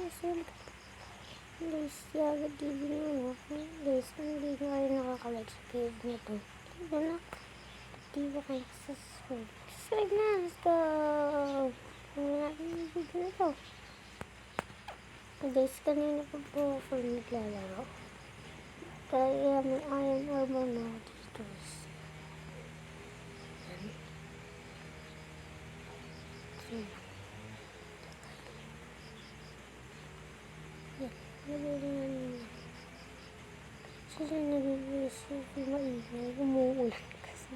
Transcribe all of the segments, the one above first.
Kasi guys, agad TV nyo. Guys, hindi nyo kayo nakaka-like sa page na to. Diba na? Di ba kayo subscribe? Subscribe na! Let's go! Ano natin yung video na to? Guys, kanina pa po ako naglalaro. Kaya may iron armor na ako dito. Sila nag-iisip yung maingay, umuulan kasi.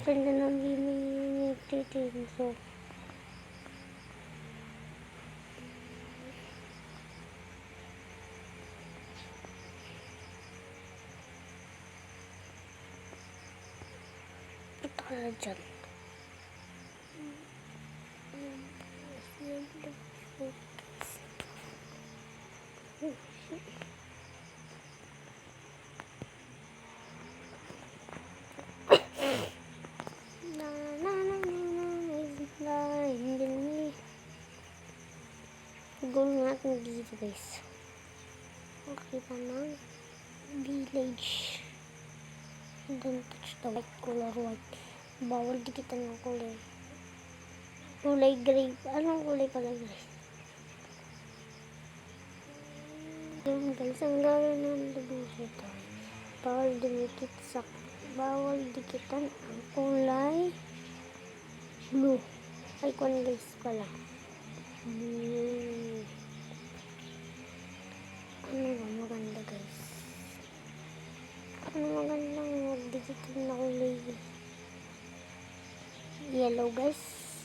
Ganda ng bimig titinso. Ito ka na dyan. Goal natin dito guys. Makita ng village. Don't touch the white, color white. Bawal dikitan ng kulay. Kulay gray. Anong kulay pala guys? Yung guys, ang gawin natin dito. Bawal dikitan ang kulay blue. Ay, kung guys pala. Ano ba maganda guys? Ano magandang mag-digital na kulay? Yellow guys.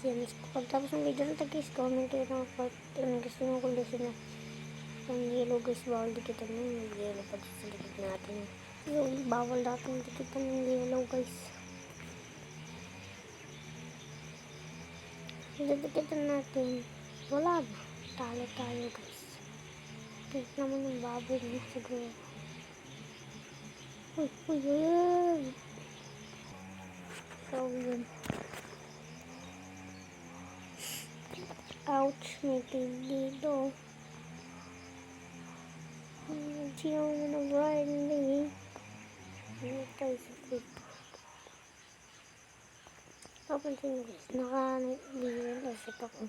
Yan. Pagtapos ng video na guys, comment kayo ng part. Ano gusto nyo kulay na yung yellow guys. Bawal digital na yung yellow pag sa likod natin. Yung bawal natin digital ng yellow guys. Digital natin. Wala na. Talo tayo guys. Pink naman yung baboy na siguro. Uy. So yun. Ouch. May TV dito. Sino mo na grinding? Ano tayo sa clip? Papansin nyo guys. Naka-liyan kasi ako.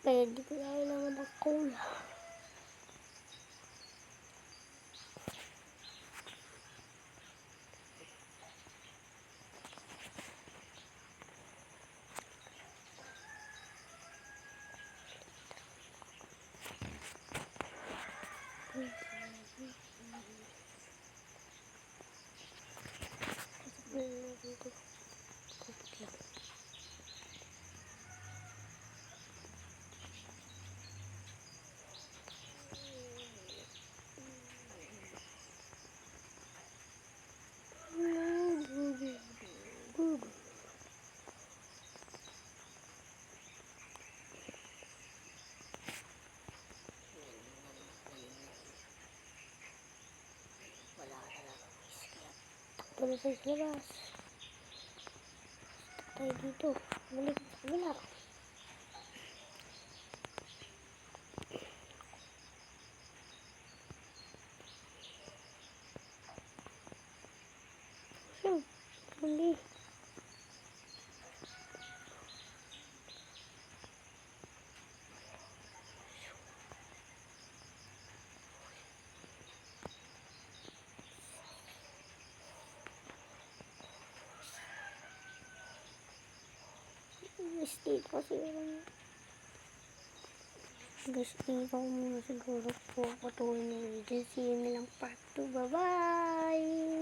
Kaya di ko kailangan ng cola. Tuloy sa labas. Tayo dito. Balik sa kabila. Huli. Dito kasi dito ko muna siguro po patuloy na video. See you nilang part 2. Bye bye!